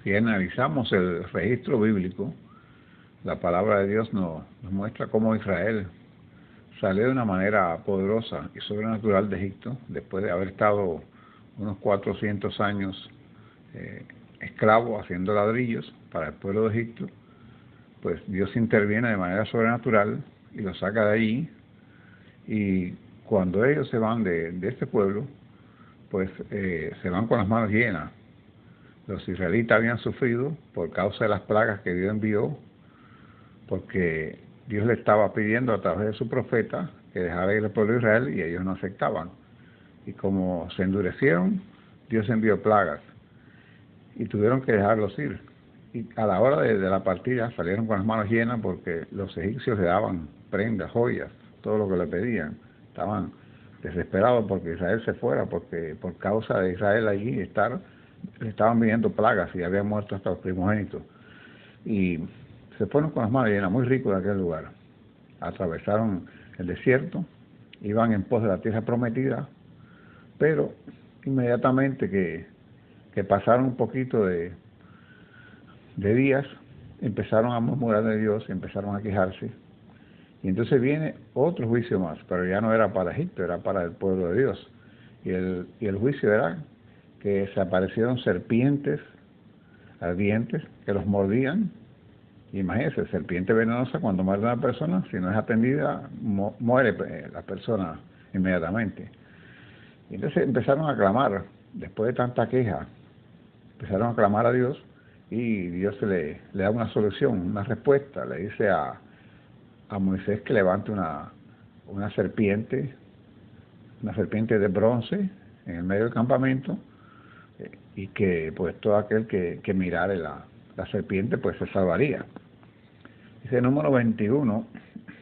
Si analizamos el registro bíblico, la palabra de Dios nos muestra cómo Israel salió de una manera poderosa y sobrenatural de Egipto, después de haber estado unos 400 años esclavo haciendo ladrillos para el pueblo de Egipto. Pues Dios interviene de manera sobrenatural y los saca de allí, y cuando ellos se van de este pueblo, pues se van con las manos llenas. Los israelitas habían sufrido por causa de las plagas que Dios envió, porque Dios le estaba pidiendo a través de su profeta que dejara ir al pueblo de Israel y ellos no aceptaban. Y como se endurecieron, Dios envió plagas y tuvieron que dejarlos ir. Y a la hora de la partida salieron con las manos llenas, porque los egipcios le daban prendas, joyas, todo lo que le pedían. Estaban desesperados porque Israel se fuera, porque por causa de Israel allí le estaban viniendo plagas y habían muerto hasta los primogénitos. Y se fueron con las manos llenas, muy ricos de aquel lugar. Atravesaron el desierto, iban en pos de la tierra prometida, pero inmediatamente que pasaron un poquito de días, empezaron a murmurar de Dios y empezaron a quejarse. Y entonces viene otro juicio más, pero ya no era para Egipto, era para el pueblo de Dios. Y el juicio era que se aparecieron serpientes ardientes que los mordían. Imagínense, serpiente venenosa, cuando muerde a una persona, si no es atendida, muere la persona inmediatamente. Y entonces empezaron a clamar, después de tanta queja, empezaron a clamar a Dios, y Dios le da una solución, una respuesta. Le dice a Moisés que levante una serpiente de bronce en el medio del campamento, y que pues todo aquel que mirare la serpiente pues se salvaría. Dice número 21,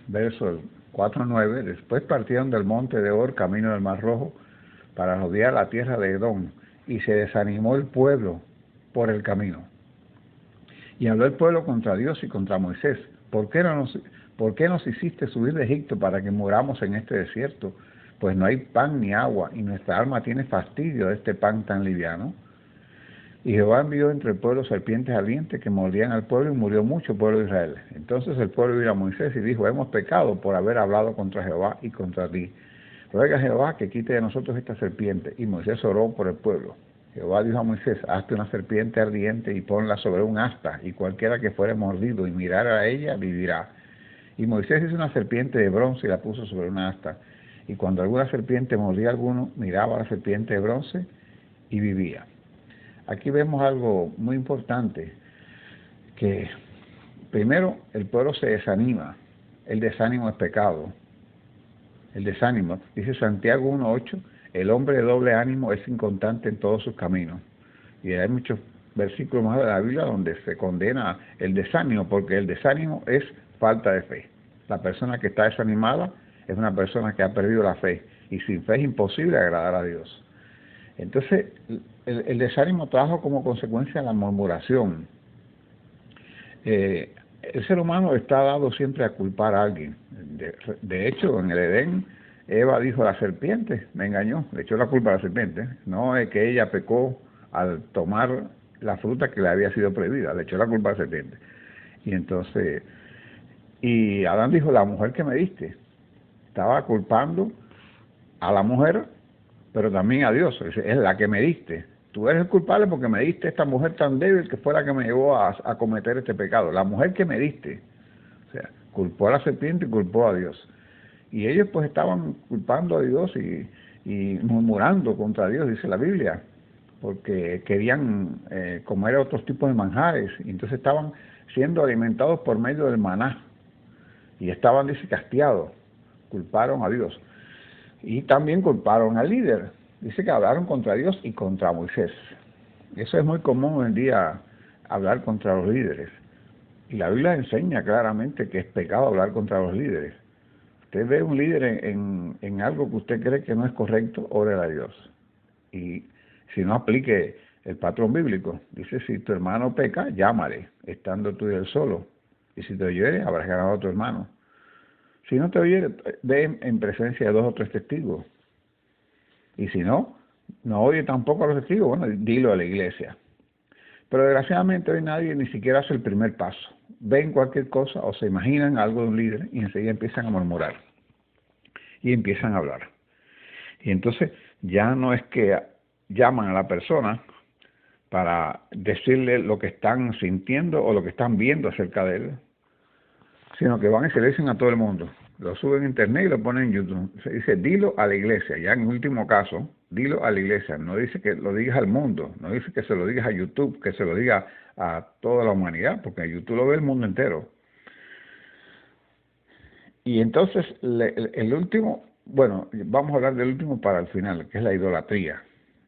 versos 4 a 9, después partieron del monte de Or camino del Mar Rojo para rodear la tierra de Edom, y se desanimó el pueblo por el camino. Y habló el pueblo contra Dios y contra Moisés: ¿Por qué nos hiciste subir de Egipto para que muramos en este desierto? Pues no hay pan ni agua, y nuestra alma tiene fastidio de este pan tan liviano. Y Jehová envió entre el pueblo serpientes ardientes que mordían al pueblo, y murió mucho el pueblo de Israel. Entonces el pueblo vino a Moisés y dijo: hemos pecado por haber hablado contra Jehová y contra ti. Ruega a Jehová que quite de nosotros esta serpiente. Y Moisés oró por el pueblo. Jehová dijo a Moisés: hazte una serpiente ardiente y ponla sobre un asta, y cualquiera que fuere mordido y mirara a ella vivirá. Y Moisés hizo una serpiente de bronce y la puso sobre una asta. Y cuando alguna serpiente mordía a alguno, miraba a la serpiente de bronce y vivía. Aquí vemos algo muy importante, que primero el pueblo se desanima. El desánimo es pecado. El desánimo, dice Santiago 1:8, el hombre de doble ánimo es inconstante en todos sus caminos. Y hay muchos versículos más de la Biblia donde se condena el desánimo, porque el desánimo es falta de fe. La persona que está desanimada es una persona que ha perdido la fe, y sin fe es imposible agradar a Dios. Entonces, el desánimo trajo como consecuencia la murmuración. El ser humano está dado siempre a culpar a alguien. De hecho, en el Edén, Eva dijo: la serpiente me engañó, le echó la culpa a la serpiente. No es que ella pecó al tomar la fruta que le había sido prohibida, le echó la culpa a la serpiente. Y entonces, y Adán dijo: la mujer que me diste. Estaba culpando a la mujer, pero también a Dios. Es la que me diste. Tú eres el culpable porque me diste esta mujer tan débil que fue la que me llevó a cometer este pecado. La mujer que me diste. O sea, culpó a la serpiente y culpó a Dios. Y ellos pues estaban culpando a Dios y murmurando contra Dios, dice la Biblia, porque querían comer otros tipos de manjares, y entonces estaban siendo alimentados por medio del maná, y estaban, dice, castigados. Culparon a Dios. Y también culparon al líder. Dice que hablaron contra Dios y contra Moisés. Eso es muy común hoy en día, hablar contra los líderes. Y la Biblia enseña claramente que es pecado hablar contra los líderes. Usted ve un líder en algo que usted cree que no es correcto, ore a Dios. Y si no, aplique el patrón bíblico. Dice: si tu hermano peca, llámale, estando tú y él solo. Y si te oyere, habrás ganado a tu hermano. Si no te oyere, ve en presencia de 2 o 3 testigos. Y si no oye tampoco a los testigos, bueno, dilo a la iglesia. Pero desgraciadamente hoy nadie ni siquiera hace el primer paso. Ven cualquier cosa o se imaginan algo de un líder y enseguida empiezan a murmurar y empiezan a hablar. Y entonces ya no es que llaman a la persona para decirle lo que están sintiendo o lo que están viendo acerca de él, sino que van y se lo dicen a todo el mundo. Lo suben a internet y lo ponen en YouTube. Se dice, dilo a la iglesia. Ya en último caso, dilo a la iglesia. No dice que lo digas al mundo, no dice que se lo digas a YouTube, que se lo diga a toda la humanidad, porque en YouTube lo ve el mundo entero. Y entonces, el último, bueno, vamos a hablar del último para el final, que es la idolatría.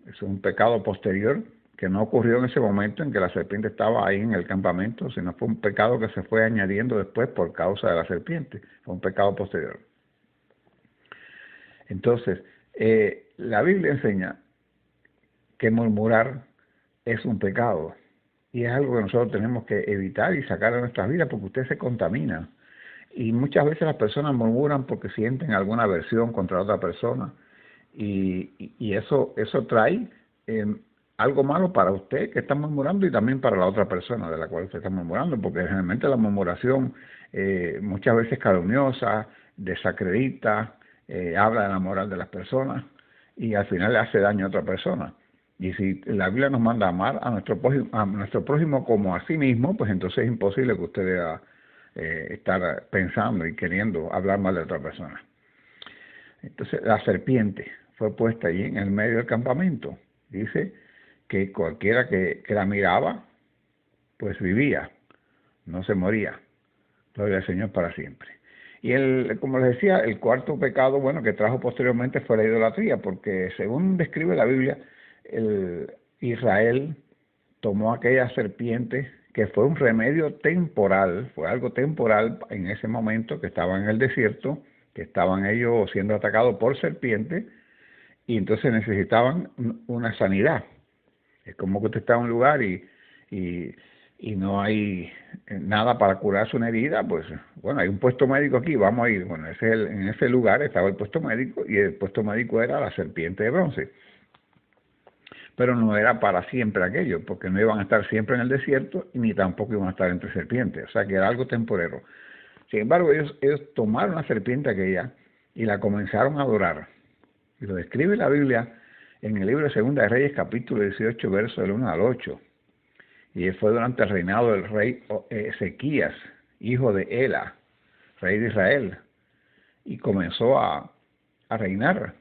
Es un pecado posterior que no ocurrió en ese momento en que la serpiente estaba ahí en el campamento, sino fue un pecado que se fue añadiendo después por causa de la serpiente. Fue un pecado posterior. Entonces, la Biblia enseña que murmurar es un pecado y es algo que nosotros tenemos que evitar y sacar de nuestras vidas porque usted se contamina. Y muchas veces las personas murmuran porque sienten alguna aversión contra otra persona y eso trae algo malo para usted que está murmurando y también para la otra persona de la cual usted está murmurando, porque generalmente la murmuración muchas veces calumniosa, desacredita, habla de la moral de las personas y al final le hace daño a otra persona. Y si la Biblia nos manda a amar a nuestro prójimo como a sí mismo, pues entonces es imposible que usted deba estar pensando y queriendo hablar mal de otra persona. Entonces la serpiente fue puesta allí en el medio del campamento. Dice que cualquiera que la miraba, pues vivía, no se moría. Gloria al Señor para siempre. Y como les decía, el cuarto pecado, bueno, que trajo posteriormente fue la idolatría, porque según describe la Biblia, Israel tomó aquella serpiente que fue un remedio temporal, fue algo temporal en ese momento que estaban en el desierto, que estaban ellos siendo atacados por serpientes y entonces necesitaban una sanidad. Es como que usted está en un lugar y no hay nada para curarse una herida, pues bueno, hay un puesto médico aquí, vamos a ir. Bueno, en ese lugar estaba el puesto médico y el puesto médico era la serpiente de bronce. Pero no era para siempre aquello, porque no iban a estar siempre en el desierto ni tampoco iban a estar entre serpientes, o sea que era algo temporero. Sin embargo, ellos tomaron la serpiente aquella y la comenzaron a adorar. Y lo describe la Biblia en el libro de Segunda de Reyes, capítulo 18, verso del 1 al 8. Y fue durante el reinado del rey Ezequías, hijo de Ela, rey de Israel, y comenzó a reinar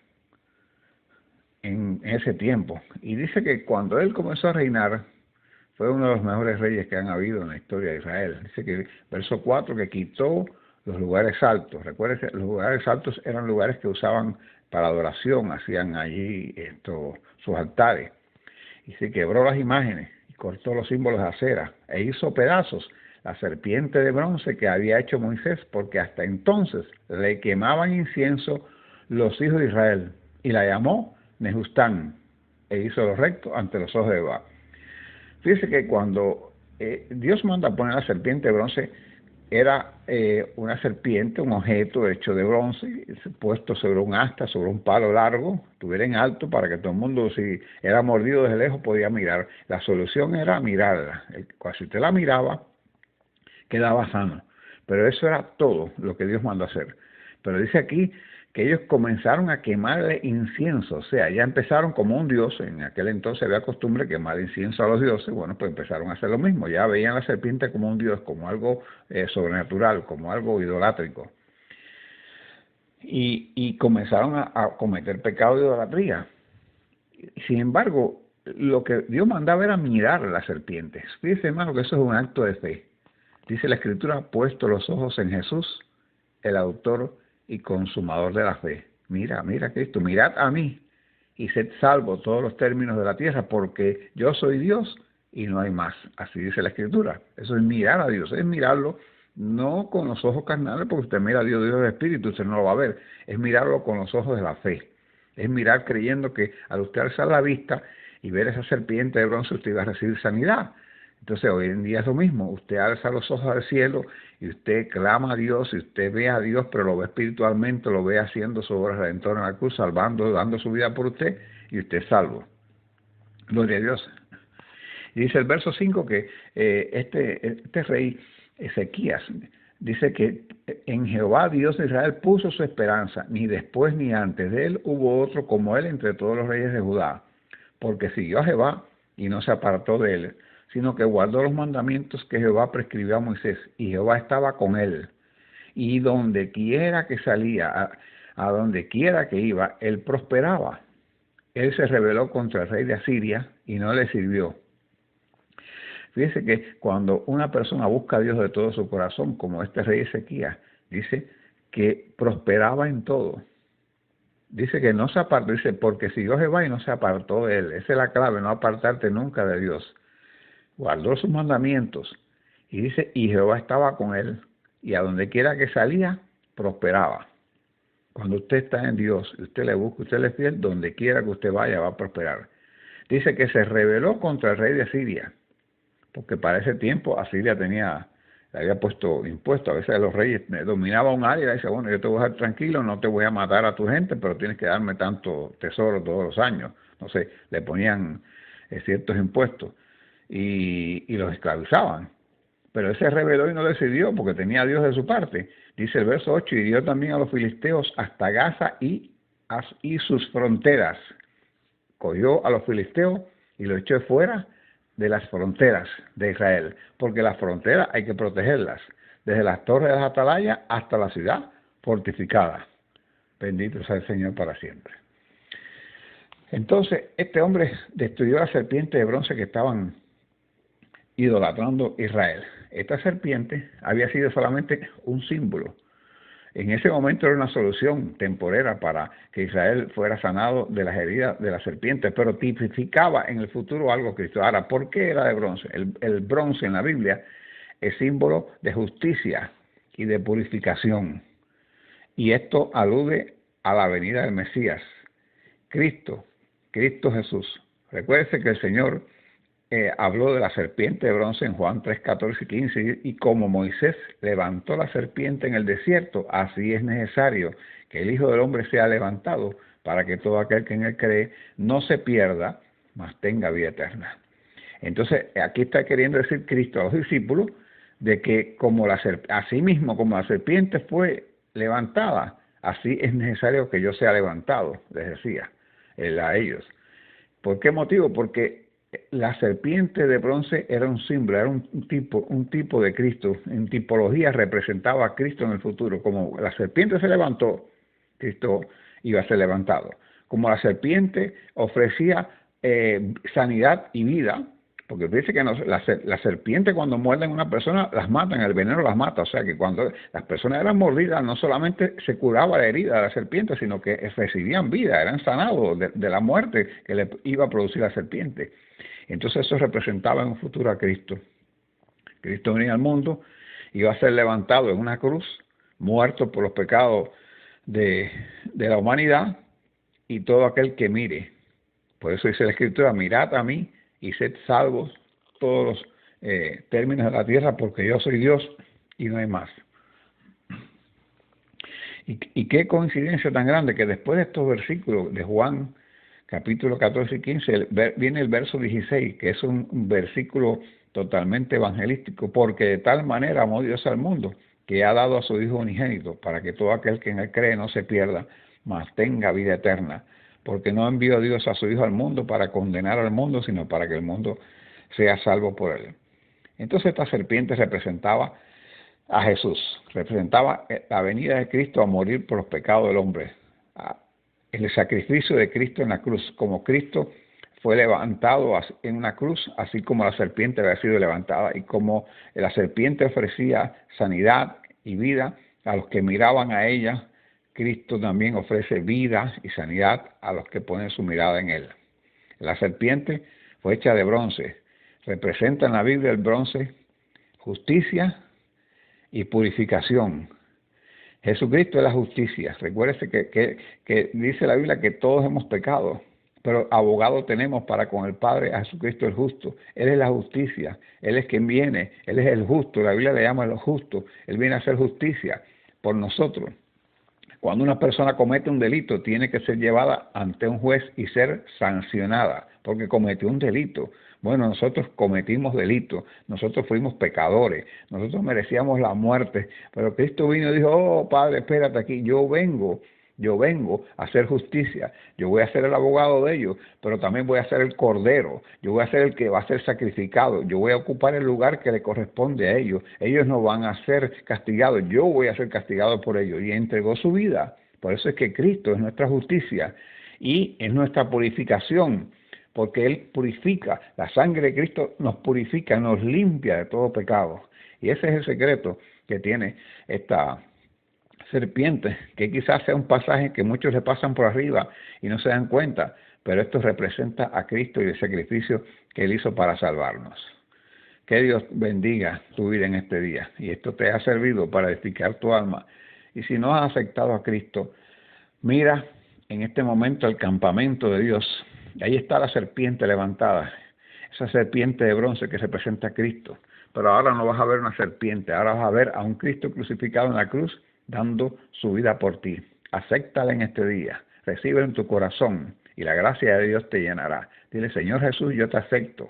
en ese tiempo. Y dice que cuando él comenzó a reinar, fue uno de los mejores reyes que han habido en la historia de Israel. Dice que, verso 4, que quitó los lugares altos. Recuerden, los lugares altos eran lugares que usaban para adoración, hacían allí sus altares. Y se quebró las imágenes y cortó los símbolos de acera e hizo pedazos la serpiente de bronce que había hecho Moisés, porque hasta entonces le quemaban incienso los hijos de Israel, y la llamó Nehustán, e hizo lo recto ante los ojos de Jehová. Fíjese que cuando Dios manda a poner la serpiente de bronce, era una serpiente, un objeto hecho de bronce, puesto sobre un asta, sobre un palo largo, estuviera en alto para que todo el mundo, si era mordido desde lejos, podía mirar. La solución era mirarla. Si usted la miraba, quedaba sano. Pero eso era todo lo que Dios mandó a hacer. Pero dice aquí que ellos comenzaron a quemarle incienso, o sea, ya empezaron como un dios. En aquel entonces había costumbre quemar incienso a los dioses. Bueno, pues empezaron a hacer lo mismo, ya veían a la serpiente como un dios, como algo sobrenatural, como algo idolátrico, y comenzaron a cometer pecado de idolatría. Sin embargo, lo que Dios mandaba era mirar a la serpiente. Fíjense, hermano, que eso es un acto de fe. Dice la Escritura, puesto los ojos en Jesús, el autor y consumador de la fe. Mira, Cristo, mirad a mí y sed salvo todos los términos de la tierra, porque yo soy Dios y no hay más. Así dice la Escritura. Eso es mirar a Dios, es mirarlo no con los ojos carnales, porque usted mira a Dios, Dios es espíritu, usted no lo va a ver. Es mirarlo con los ojos de la fe. Es mirar creyendo que al usted alzar la vista y ver esa serpiente de bronce, usted va a recibir sanidad. Entonces hoy en día es lo mismo, usted alza los ojos al cielo y usted clama a Dios, y usted ve a Dios, pero lo ve espiritualmente, lo ve haciendo su obra redentora en la cruz, salvando, dando su vida por usted, y usted es salvo. Gloria a Dios. Y dice el verso 5 que este rey Ezequías dice que en Jehová Dios de Israel puso su esperanza, ni después ni antes de él hubo otro como él entre todos los reyes de Judá, porque siguió a Jehová y no se apartó de él, sino que guardó los mandamientos que Jehová prescribió a Moisés, y Jehová estaba con él. Y donde quiera que salía, a donde quiera que iba, él prosperaba. Él se rebeló contra el rey de Asiria y no le sirvió. Fíjese que cuando una persona busca a Dios de todo su corazón, como este rey Ezequías, dice que prosperaba en todo. Dice que no se apartó, dice, porque siguió a Jehová y no se apartó de él. Esa es la clave, no apartarte nunca de Dios. Guardó sus mandamientos. Y dice, y Jehová estaba con él. Y a donde quiera que salía, prosperaba. Cuando usted está en Dios, usted le busca, usted le es fiel, donde quiera que usted vaya va a prosperar. Dice que se rebeló contra el rey de Asiria, porque para ese tiempo Asiria le había puesto impuestos. A veces los reyes dominaban un área y decían, bueno, yo te voy a dejar tranquilo, no te voy a matar a tu gente, pero tienes que darme tanto tesoro todos los años. No sé, le ponían ciertos impuestos y los esclavizaban. Pero él se rebeló y no decidió porque tenía a Dios de su parte. Dice el verso 8, y dio también a los filisteos hasta Gaza y sus fronteras. Cogió a los filisteos y los echó fuera de las fronteras de Israel, porque las fronteras hay que protegerlas, desde las torres de las atalayas hasta la ciudad fortificada. Bendito sea el Señor para siempre. Entonces, este hombre destruyó la serpiente de bronce que estaban idolatrando Israel. Esta serpiente había sido solamente un símbolo. En ese momento era una solución temporera para que Israel fuera sanado de las heridas de la serpiente, pero tipificaba en el futuro algo Cristo. Ahora, ¿por qué era de bronce? El bronce en la Biblia es símbolo de justicia y de purificación. Y esto alude a la venida del Mesías, Cristo Jesús. Recuérdese que el Señor habló de la serpiente de bronce en Juan 3, 14 y 15, y como Moisés levantó la serpiente en el desierto, así es necesario que el Hijo del Hombre sea levantado para que todo aquel que en él cree no se pierda, mas tenga vida eterna. Entonces, aquí está queriendo decir Cristo a los discípulos de que así mismo como la serpiente fue levantada, así es necesario que yo sea levantado, les decía a ellos. ¿Por qué motivo? Porque la serpiente de bronce era un símbolo, era un tipo de Cristo. En tipología representaba a Cristo en el futuro. Como la serpiente se levantó, Cristo iba a ser levantado. Como la serpiente ofrecía sanidad y vida, porque dice que la serpiente cuando muerden a una persona las matan, el veneno las mata. O sea que cuando las personas eran mordidas no solamente se curaba la herida de la serpiente, sino que recibían vida, eran sanados de la muerte que le iba a producir la serpiente. Entonces eso representaba en un futuro a Cristo. Cristo venía al mundo, iba a ser levantado en una cruz, muerto por los pecados de la humanidad, y todo aquel que mire. Por eso dice la Escritura, mirad a mí y sed salvos todos los términos de la tierra, porque yo soy Dios y no hay más. Y qué coincidencia tan grande que después de estos versículos de Juan, capítulo 14 y 15, viene el verso 16, que es un versículo totalmente evangelístico, porque de tal manera amó Dios al mundo, que ha dado a su Hijo unigénito, para que todo aquel que en él cree no se pierda, mas tenga vida eterna. Porque no envió Dios a su Hijo al mundo para condenar al mundo, sino para que el mundo sea salvo por él. Entonces esta serpiente representaba a Jesús, representaba la venida de Cristo a morir por los pecados del hombre, el sacrificio de Cristo en la cruz, como Cristo fue levantado en una cruz, así como la serpiente había sido levantada, y como la serpiente ofrecía sanidad y vida a los que miraban a ella, Cristo también ofrece vida y sanidad a los que ponen su mirada en él. La serpiente fue hecha de bronce, representa en la Biblia el bronce justicia y purificación. Jesucristo es la justicia. Recuérdese que dice la Biblia que todos hemos pecado, pero abogado tenemos para con el Padre a Jesucristo el justo. Él es la justicia, Él es quien viene, Él es el justo. La Biblia le llama el justo. Él viene a hacer justicia por nosotros. Cuando una persona comete un delito, tiene que ser llevada ante un juez y ser sancionada, porque cometió un delito. Bueno, nosotros cometimos delitos, nosotros fuimos pecadores, nosotros merecíamos la muerte, pero Cristo vino y dijo, oh Padre, espérate aquí, yo vengo a hacer justicia, yo voy a ser el abogado de ellos, pero también voy a ser el cordero, yo voy a ser el que va a ser sacrificado, yo voy a ocupar el lugar que le corresponde a ellos no van a ser castigados, yo voy a ser castigado por ellos, y entregó su vida. Por eso es que Cristo es nuestra justicia y es nuestra purificación, porque Él purifica, la sangre de Cristo nos purifica, nos limpia de todo pecado. Y ese es el secreto que tiene esta serpiente, que quizás sea un pasaje que muchos le pasan por arriba y no se dan cuenta, pero esto representa a Cristo y el sacrificio que Él hizo para salvarnos. Que Dios bendiga tu vida en este día y esto te ha servido para edificar tu alma. Y si no has aceptado a Cristo, mira en este momento el campamento de Dios. Ahí está la serpiente levantada, esa serpiente de bronce que representa a Cristo. Pero ahora no vas a ver una serpiente, ahora vas a ver a un Cristo crucificado en la cruz dando su vida por ti. Acéptala en este día, recibe en tu corazón y la gracia de Dios te llenará. Dile, Señor Jesús, yo te acepto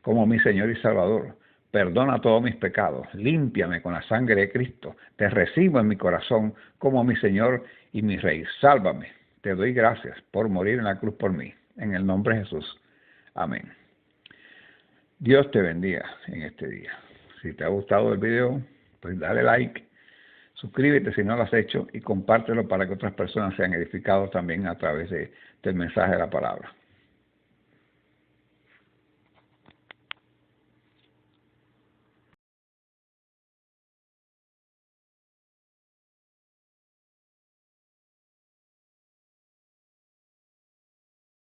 como mi Señor y Salvador. Perdona todos mis pecados, límpiame con la sangre de Cristo, te recibo en mi corazón como mi Señor y mi Rey. Sálvame, te doy gracias por morir en la cruz por mí. En el nombre de Jesús. Amén. Dios te bendiga en este día. Si te ha gustado el video, pues dale like, suscríbete si no lo has hecho y compártelo para que otras personas sean edificadas también a través del mensaje de la palabra.